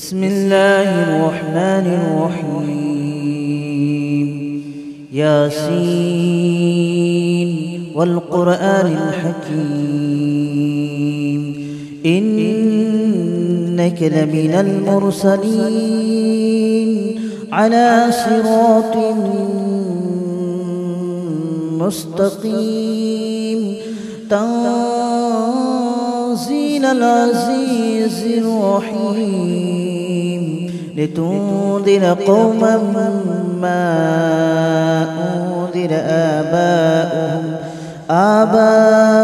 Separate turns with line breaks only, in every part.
بسم الله الرحمن الرحيم. ياسين والقرآن الحكيم إنك لمن المرسلين على صراط مستقيم تنزيل العزيز الرحيم لتنذر قوما ما أنذر آباؤهم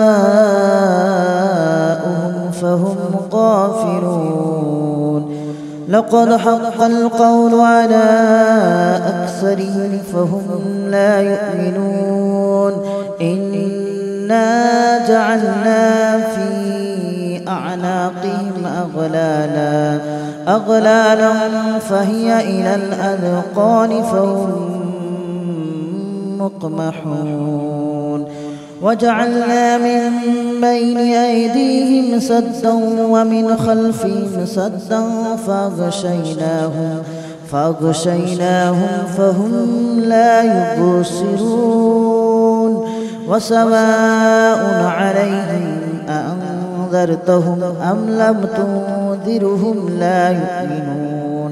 فهم غافلون. لقد حق القول على أكثرهم فهم لا يؤمنون. إنا جعلنا في أعناقهم أغلالا فهي إلى الأذقان فهم مقمحون. وجعلنا من بين أيديهم سدا ومن خلفهم سدا فأغشيناهم فهم لا يبصرون. وسواء عليهم أأنذرتهم أم لم تنذرهم لا يؤمنون.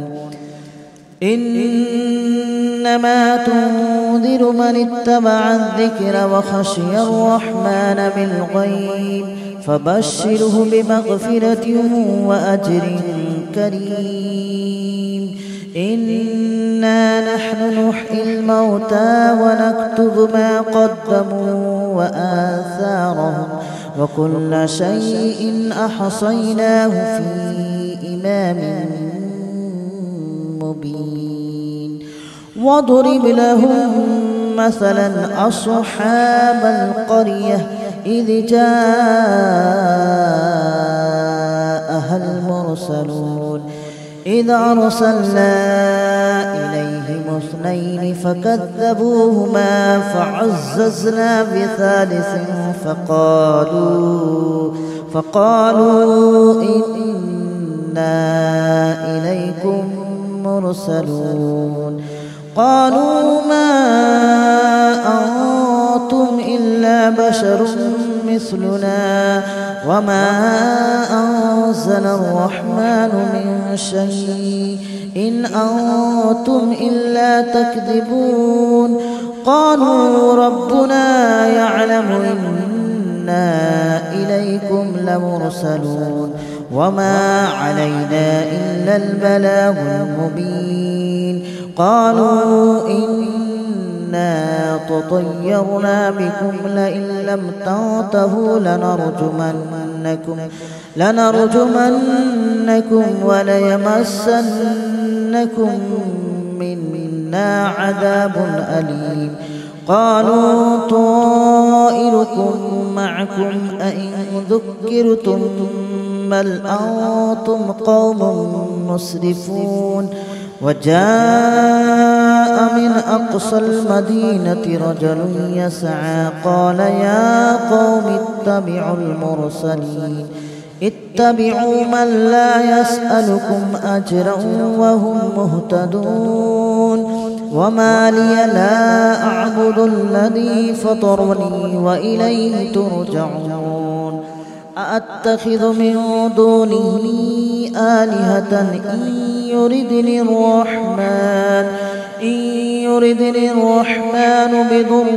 إنما تنذر من اتبع الذكر وخشي الرحمن بالغيب فبشره بمغفرة وأجر كريم. إنا نحن نحيي الموتى ونكتب ما قدموا وآثارهم وكل شيء أحصيناه في إمام مبين. واضرب لهم مثلا أصحاب القرية إذ جاءها المرسلون إذ أرسلنا إليهم اثنين فكذبوهما فعززنا بثالث فقالوا إنا إليكم مرسلون. قالوا ما أنتم إلا بشر مثلنا وما أنزل الرحمن من شيء إن أنتم إلا تكذبون. قالوا ربنا يعلم إنا إليكم لمرسلون وما علينا إلا البلاغ المبين. قالوا إنا تطيرنا بكم لئن لم تنتهوا لنرجمنكم وليمسنكم منا عذاب أليم. قالوا طائركم معكم أئن ذكرتم بل أنتم قوم مسرفون. وجاء من أقصى المدينة رجل يسعى قال يا قوم اتبعوا من لا يسألكم أجرا وهم مهتدون. وما لي لا أعبد الذي فطرني وإليه ترجعون. أأتخذ من دونه آلهة إن يردني الرحمن بضر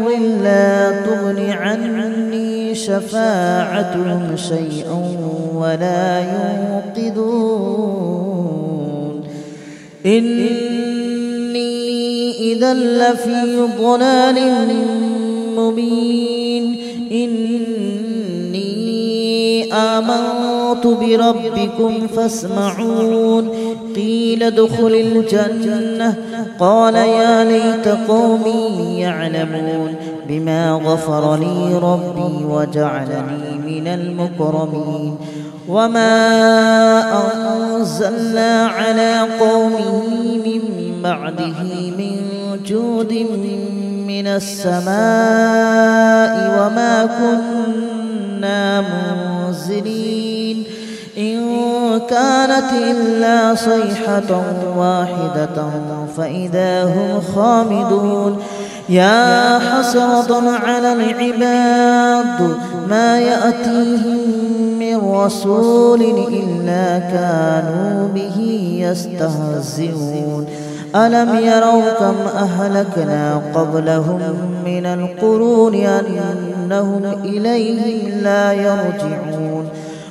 لا تغن عني شفاعتهم شيئا ولا ينقذون. إني إذا لفي ضلال مبين. آمنت بربكم فاسمعون. قيل ادخل الجنة قال يا ليت قومي يعلمون بما غفر لي ربي وجعلني من المكرمين. وما أنزلنا على قومه من بعده من جود من السماء وما كنا منزلين. إن كانت إلا صيحة واحدة فإذا هم خامدون يا حسرة على العباد ما يأتيهم من رسول إلا كانوا به يستهزئون ألم يروا كم أهلكنا قبلهم من القرون أنهم إليهم لا يرجعون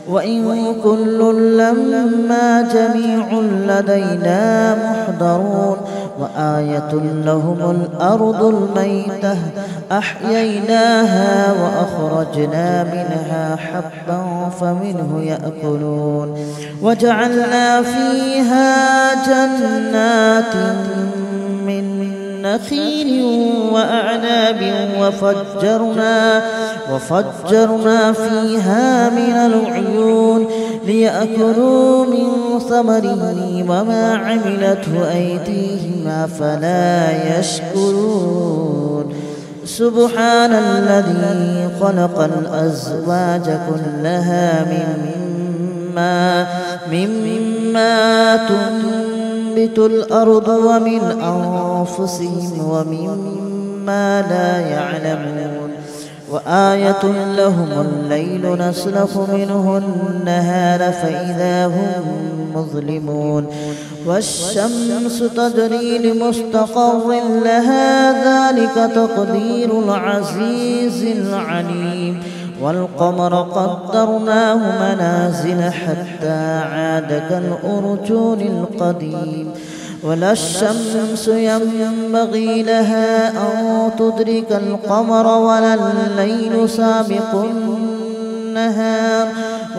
وإن كل لما جميع لدينا محضرون وآية لهم الأرض الميتة أحييناها وأخرجنا منها حبا فمنه يأكلون وجعلنا فيها جنات من نخيل وأعناب وفجرنا فيها من العيون ليأكلوا من ثمره وما عملته أيديهم أفلا يشكرون سبحان الذي خلق الأزواج كلها مما تنبت الأرض ومن أنفسهم ومما لا يعلمون وآية لهم الليل نسلخ منه النهار فإذا هم مظلمون والشمس تجري لمستقر لها ذلك تقدير العزيز العليم والقمر قدرناه منازل حتى عاد كالأرجون القديم ولا الشمس ينبغي لها أن تدرك القمر ولا الليل سابق النهار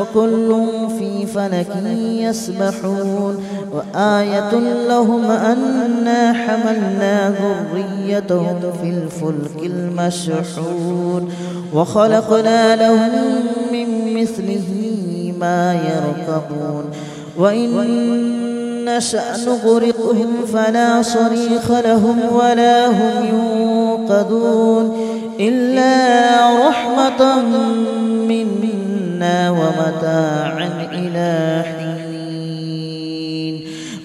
وكل في فلك يسبحون وآية لهم أنا حملنا ذريتهم في الفلك المشحون وخلقنا لهم من مثله ما يركبون وإن نشأ نغرقهم فلا صريخ لهم ولا هم ينقذون إلا رحمة منا ومتاعا إلى حين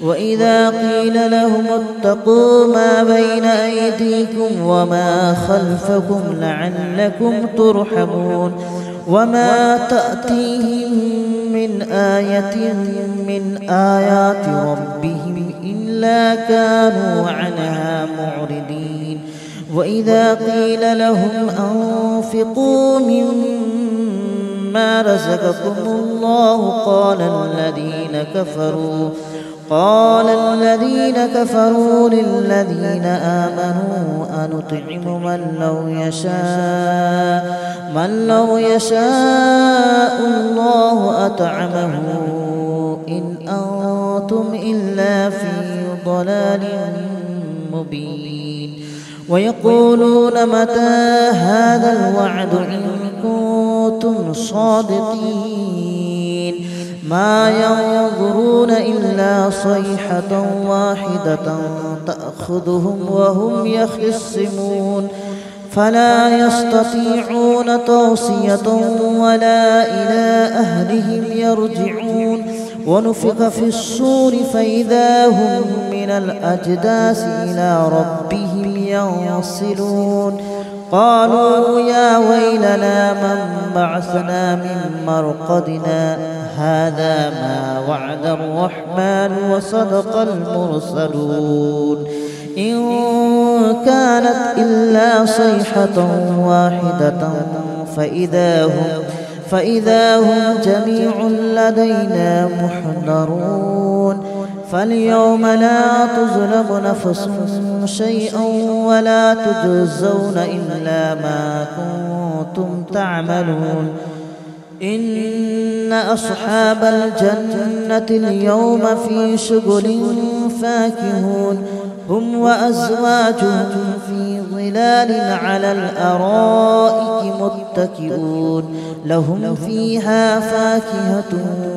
وإذا قيل لهم اتقوا ما بين أيديكم وما خلفكم لعلكم ترحمون وما تأتيهم من آية من آيات ربهم إلا كانوا عنها معرضين وإذا قيل لهم أنفقوا مما رزقكم الله قال الذين كفروا للذين آمنوا أنطعم من لو يشاء الله أطعمه إن أنتم إلا في ضلال مبين ويقولون متى هذا الوعد إن كنتم صادقين ما ينظرون إلا صيحة واحدة تأخذهم وهم يخصمون فلا يستطيعون توصية ولا إلى أهلهم يرجعون ونفخ في الصور فإذا هم من الأجداث إلى ربهم ينصلون قالوا يا ويلنا من بعثنا من مرقدنا هذا ما وعد الرحمن وصدق المرسلون إن كانت إلا صيحة واحدة فإذا هم جميع لدينا محضرون فاليوم لا تظلم نفس شيئا ولا تجزون إلا ما كنتم تعملون إن أصحاب الجنة اليوم في شغل فاكهون هم وأزواجهم في ظلال على الأرائك متكئون لهم فيها فاكهة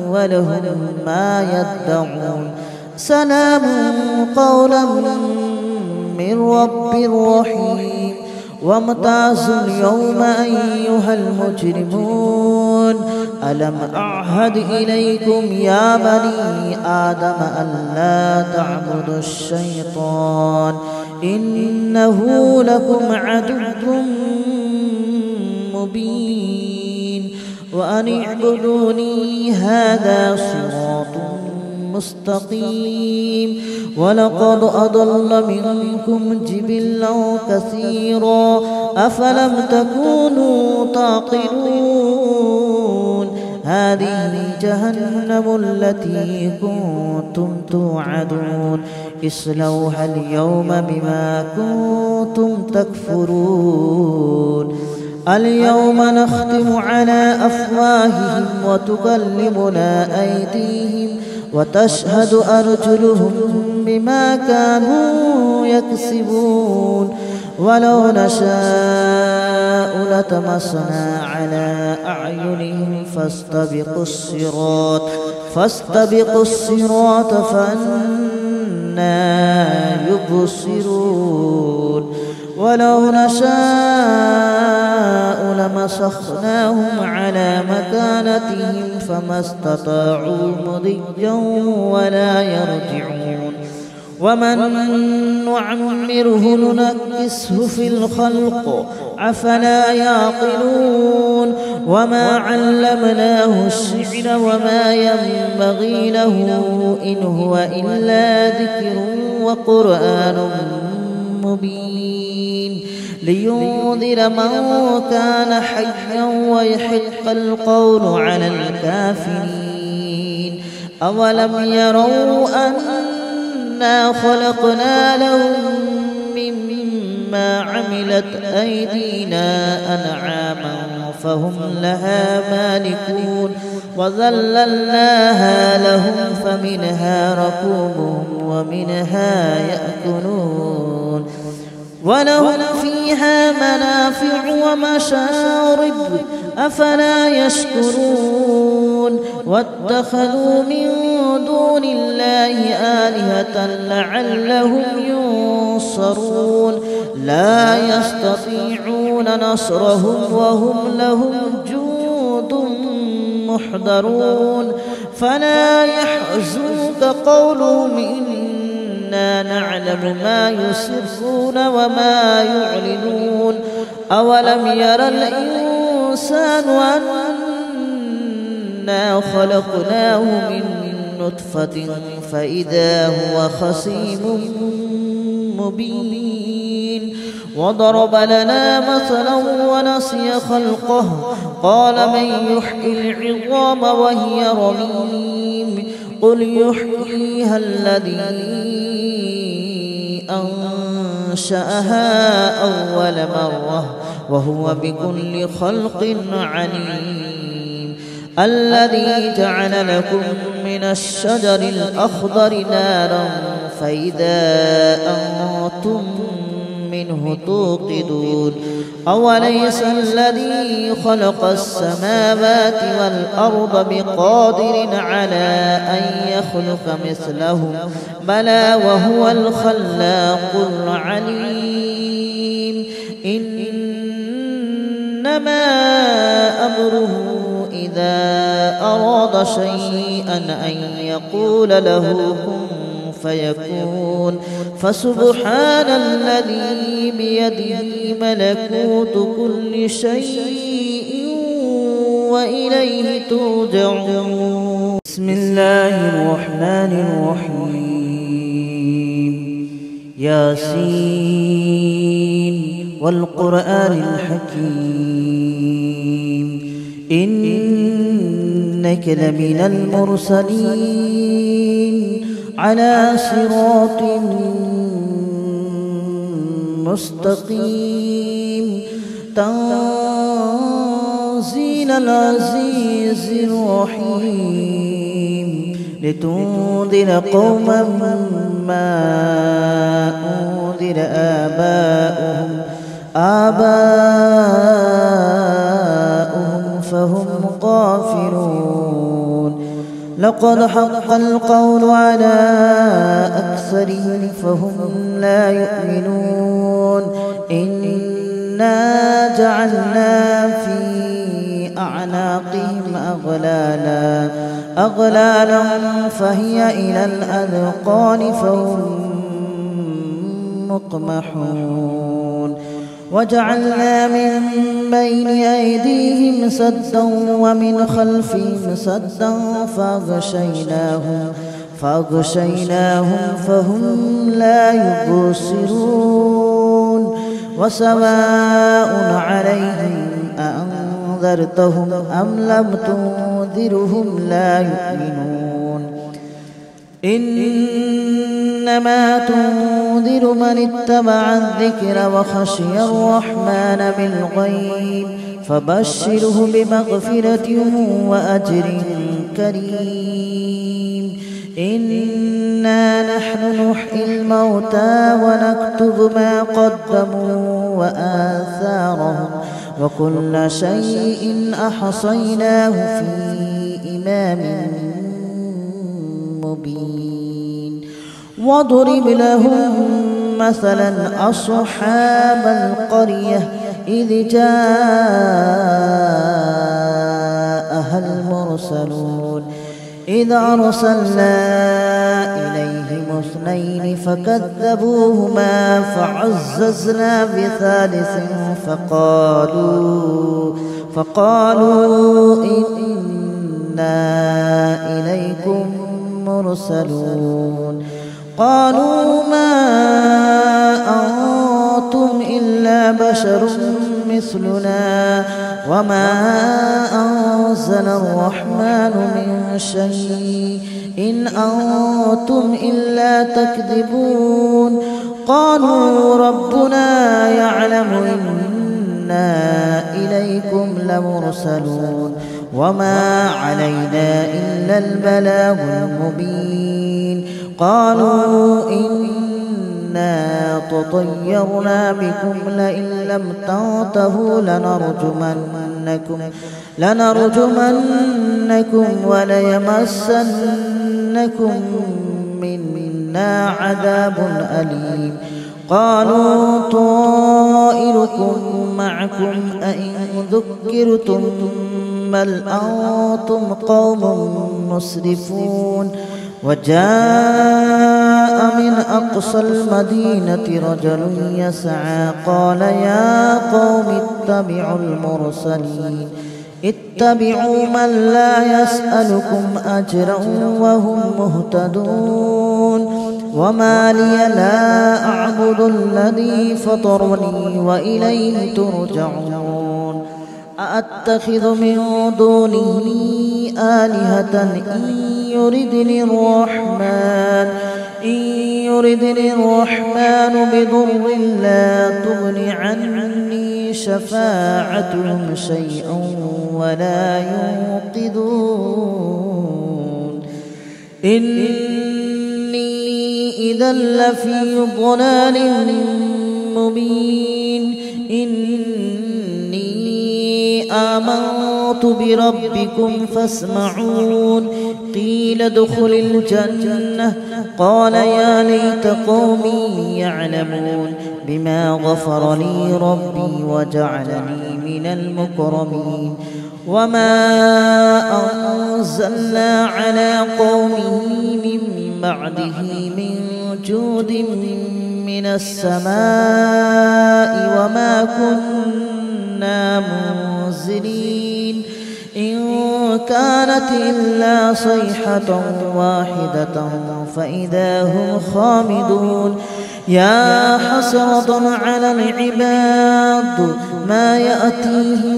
ولهم ما يدعون سلام قولا من رب رحيم وامتازوا اليوم أيها المجرمون ألم أعهد إليكم يا بني آدم ألا تعبدوا الشيطان إنه لكم عدو مبين وأن اعبدوني هذا صراط مستقيم ولقد أضل منكم جبلا كثيرا أفلم تكونوا تعقلون هذه جهنم التي كنتم توعدون اصلوها اليوم بما كنتم تكفرون اليوم نختم على أفواههم وتكلمنا أيديهم وتشهد أرجلهم بما كانوا يكسبون ولو نشاء لطمسنا على أعينهم فاستبقوا الصراط فأنى يبصرون ولو نشاء لمسخناهم على مكانتهم فما استطاعوا مضيا ولا يرجعون ومن نعمره ننكسه في الخلق أفلا يعقلون وما علمناه الشعر وما ينبغي له إن هو إلا ذكر وقرآن مبين لينذر من كان حيا ويحق القول على الكافرين أولم يروا أنا خلقنا لهم مما عملت أيدينا أنعاما فهم لها مالكون وذللناها لهم فمنها ركوبهم ومنها يأكلون ولهم فيها منافع ومشارب أفلا يشكرون واتخذوا من دون الله آلهة لعلهم ينصرون لا يستطيعون نصرهم وهم لهم جند محضرون فلا يحزنك قولهم إنا نعلم ما يسرون وما يعلنون أولم ير الإنسان أنا خلقناه من نطفة فإذا هو خصيم مبين وضرب لنا مثلا ونسي خلقه قال من يحيي العظام وهي رميم قل يحييها الذي أنشأها أول مرة وهو بكل خلق عليم الذي جعل لكم من الشجر الأخضر نارا فإذا أنتم منه توقدون أوليس الذي خلق السماوات والأرض بقادر على أن يخلق مثلهم بلى وهو الخلاق العليم إنما أمره إذا أراد شيئا أن يقول له كن فيكون فسبحان الذي بيده ملكوت كل شيء وإليه ترجعون بسم الله الرحمن الرحيم ياسين والقرآن الحكيم إنك لمن المرسلين على صراط مستقيم تنزيل العزيز الرحيم لتنذر قوما ما أنذر آباؤهم فهم غافلون لقد حق القول على أكثرهم فهم لا يؤمنون إنا جعلنا في أعناقهم أغلالا فهي إلى الأذقان فهم مقمحون وجعلنا من بين أيديهم سدا ومن خلفهم سدا فأغشيناهم فهم لا يبصرون وسواء عليهم أأنذرتهم أم لم تنذرهم لا يؤمنون إنما تنذر من اتبع الذكر وخشي الرحمن بالغيب فبشره بمغفرة وأجر كريم إنا نحن نحيي الموتى ونكتب ما قدموا وآثارهم وكل شيء أحصيناه في إمام مبين واضرب لهم مثلا أصحاب القرية إذ جاءها المرسلون إذ أرسلنا إليهم اثنين فكذبوهما فعززنا بثالث فقالوا إنا إليكم مرسلون قالوا ما أنتم إلا بشر مثلنا وما أنزل الرحمن من شيء إن أنتم إلا تكذبون قالوا ربنا يعلم إنا إليكم لمرسلون وما علينا إلا البلاغ المبين قالوا إنا تطيرنا بكم لئن لم تنتهوا لنرجمنكم وليمسنكم منا عذاب أليم قالوا طائركم معكم أئن ذكرتم بل أنتم قوم مسرفون وجاء من أقصى المدينة رجل يسعى قال يا قوم اتبعوا من لا يسألكم أجرا وهم مهتدون وما لي لا أعبد الذي فطرني وإليه ترجعون أأتخذ من دونه آلهة إن يردني الرحمن بضر لا تغن عني شفاعتهم شيئا ولا ينقذون إني إذا لفي ضلال مبين آمنت بربكم فاسمعون قيل ادخل الجنة قال يا ليت قومي يعلمون بما غفر لي ربي وجعلني من المكرمين وما أنزلنا على قومه من بعده من جود من السماء وما كنا منزلين إن كانت إلا صيحة واحدة فإذا هم خامدون يا حسرة على العباد ما يأتيهم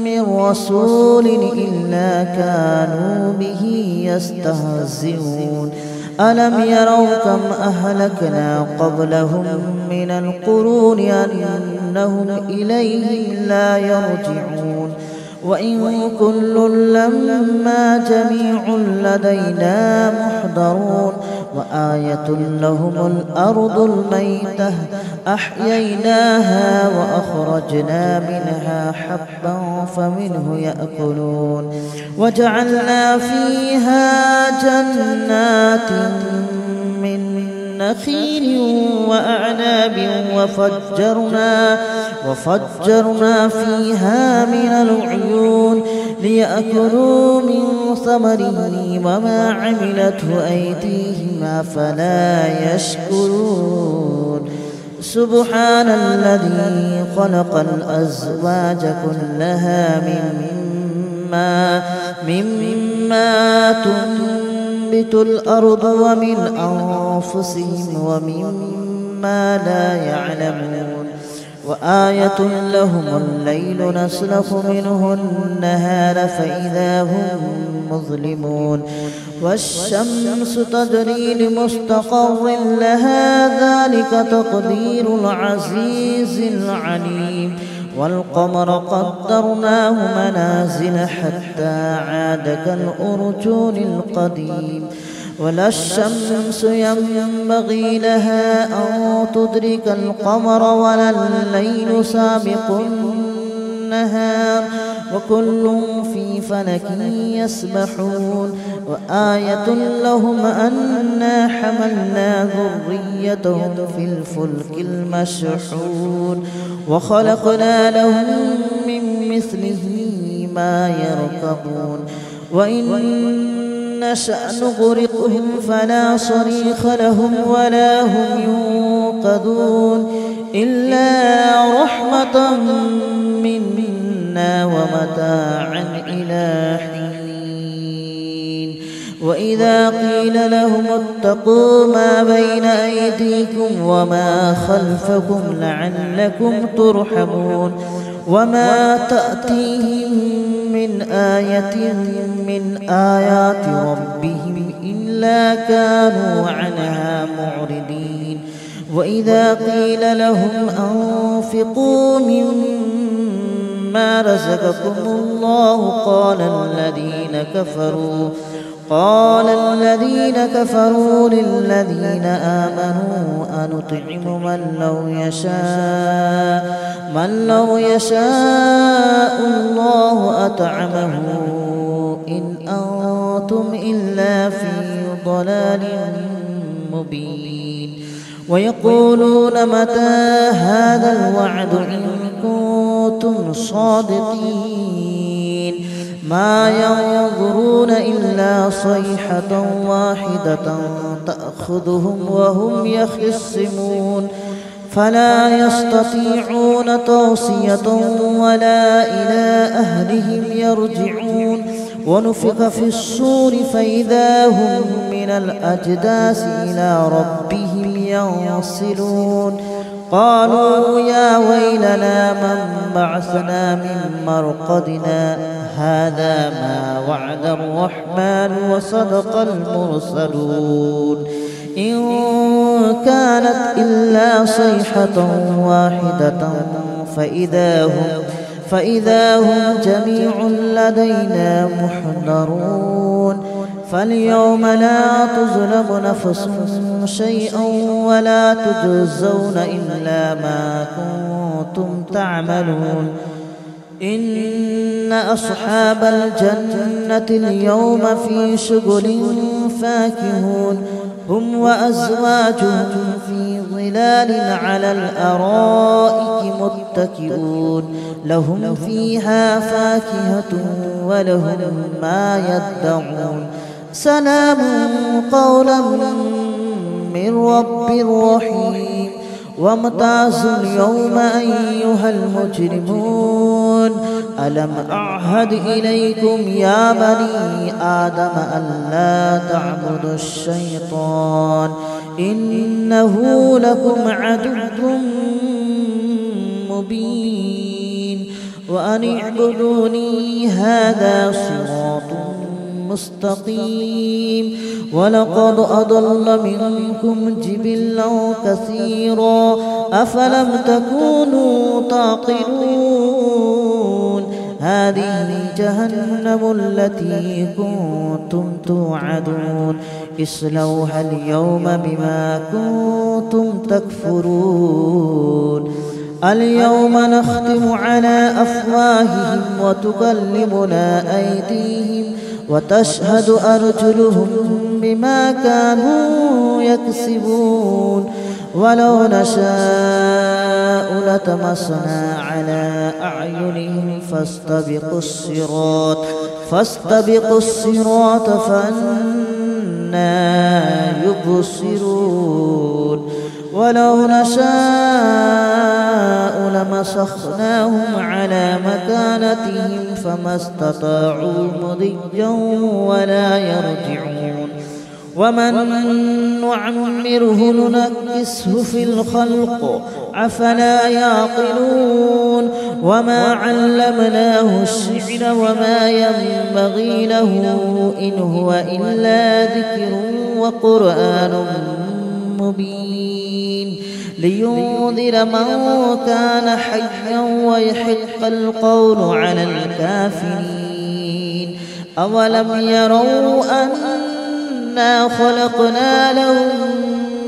من رسول إلا كانوا به يستهزئون ألم يروا كم أهلكنا قبلهم من القرون أنهم إليهم لا يرجعون وإن كل لما جميع لدينا محضرون وآية لهم الأرض الميتة أحييناها وأخرجنا منها حبا فمنه يأكلون وجعلنا فيها جنات من نخيل وأعناب وفجرنا فيها من العيون ليأكلوا من ثمره وما عملته أيديهم أفلا يشكرون سبحان الذي خلق الأزواج كلها مما تنبت الأرض ومن أنفسهم ومما لا يعلمون وآية لهم الليل نسلخ منه النهار فإذا هم مظلمون والشمس تجري لمستقر لها ذلك تقدير العزيز العليم والقمر قدرناه منازل حتى عاد كالأرجون القديم ولا الشمس ينبغي لها أن تدرك القمر ولا الليل سابق النهار وكل في فلك يسبحون وآية لهم أنا حملنا ذريتهم في الفلك المشحون وخلقنا لهم من مثله ما يركبون وإن نشأ نغرقهم فلا صريخ لهم ولا هم ينقذون إلا رحمة منا ومتاعا إلى حين وإذا قيل لهم اتقوا ما بين أيديكم وما خلفكم لعلكم ترحمون وما تأتيهم من آية من آيات ربهم إلا كانوا عنها معرضين وإذا قيل لهم أنفقوا مما رزقكم الله قال الذين كفروا للذين آمنوا أنطعم من لو يشاء الله أطعمه إن أنتم إلا في ضلال مبين ويقولون متى هذا الوعد إن كنتم صادقين ما ينظرون إلا صيحة واحدة تأخذهم وهم يخصمون فلا يستطيعون توصية ولا إلى أهلهم يرجعون ونفخ في الصور فإذا هم من الأجداث إلى ربهم ينصلون قالوا يا ويلنا من بعثنا من مرقدنا هذا ما وعد الرحمن وصدق المرسلون إن كانت إلا صيحة واحدة فإذا هم جميع لدينا محضرون فاليوم لا تظلم نفس شيئا ولا تجزون إلا ما كنتم تعملون إن أصحاب الجنة اليوم في شغل فاكهون هم وأزواجهم في ظلال على الأرائك متكئون لهم فيها فاكهة ولهم ما يدعون سلام قولا من رب رحيم وامتازوا اليوم أيها المجرمون ألم أعهد إليكم يا بني آدم ألا تعبدوا الشيطان إنه لكم عدو مبين وأن اعبدوني هذا صراط مستقيم ولقد أضل منكم جبلا كثيرا أفلم تكونوا تعقلون هذه جهنم التي كنتم توعدون اصلوها اليوم بما كنتم تكفرون اليوم نختم على أفواههم وتكلمنا أيديهم وتشهد أرجلهم بما كانوا يكسبون ولو نشاء لطمسنا على أعينهم فاستبقوا الصراط فأنى يبصرون ولو نشاء لمسخناهم على مكانتهم فما استطاعوا مضيا ولا يرجعون ومن نعمره ننكسه في الخلق أفلا يعقلون وما علمناه الشعر وما ينبغي له إن هو إلا ذكر وقرآن مبين لينذر من كان حيا ويحق القول على الكافرين أولم يروا أنا خلقنا لهم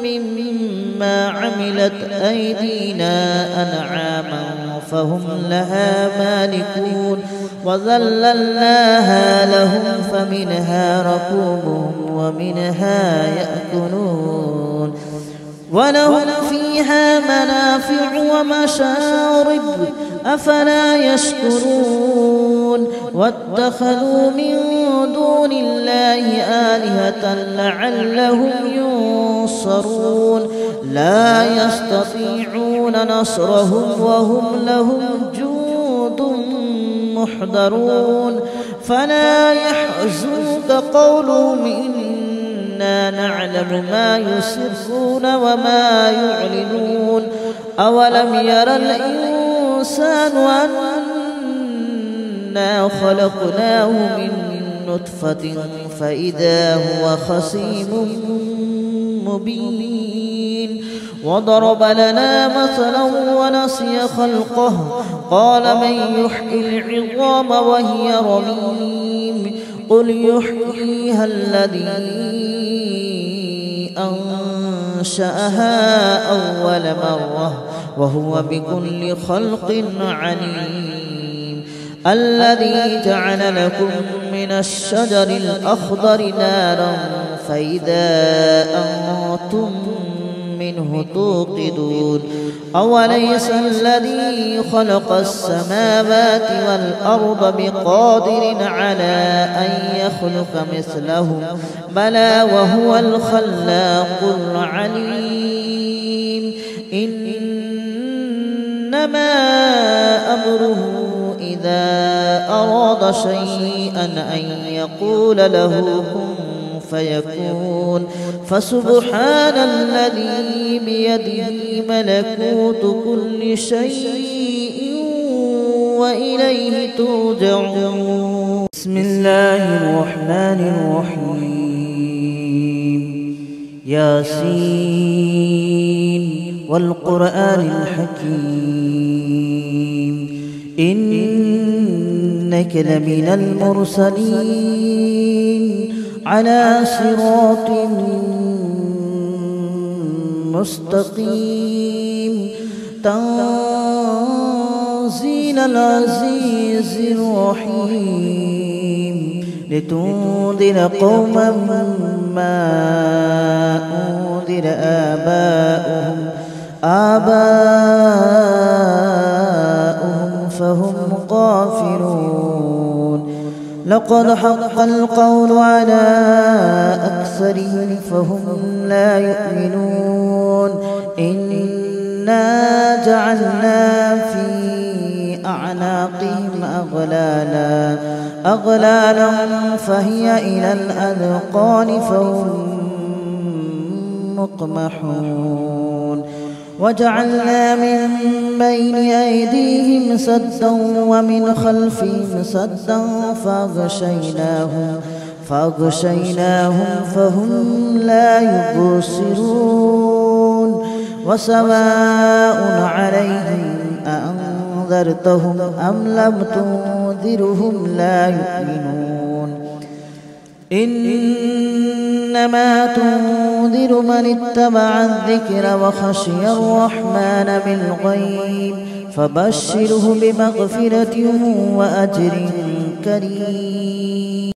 مما عملت أيدينا أنعاما فهم لها مالكون وذللناها لهم فمنها ركوبهم ومنها يأكلون ولهم فيها منافع ومشارب أفلا يشكرون واتخذوا من دون الله آلهة لعلهم ينصرون لا يستطيعون نصرهم وهم لهم جند محضرون فلا يحزنك قولهم إنا نعلم ما يسرون وما يعلنون أولم ير الإنسان أنا خلقناه من نطفة فإذا هو خصيم مبين وضرب لنا مثلا ونسي خلقه قال من يحيي العظام وهي رميم قل يحييها الذي أنشأها أول مرة وهو بكل خلق عليم الذي جعل لكم من الشجر الأخضر نارا فإذا أنتم منه توقدون أوليس الذي خلق السماوات والأرض بقادر على أن يخلق مثلهم بلى وهو الخلاق العليم إنما أمره إذا أراد شيئا أن يقول له كن فيكون فسبحان الذي بيده ملكوت كل شيء وإليه ترجعون بسم الله الرحمن الرحيم ياسين والقرآن الحكيم إنك لمن المرسلين على صراط مستقيم تنزيل العزيز الرحيم لتنذر قوما ما أنذر آباؤهم فهم غافلون لقد حق القول على أكثرهم فهم لا يؤمنون إنا جعلنا في أعناقهم أغلالا فهي إلى الأذقان فهم مقمحون وجعلنا من بين أيديهم سدا ومن خلفهم سدا فأغشيناهم فهم لا يبصرون وسواء عليهم أأنذرتهم أم لم تنذرهم لا يؤمنون إنما تنذر من اتبع الذكر وخشي الرحمن بالغيب فبشره بمغفرة وأجر كريم.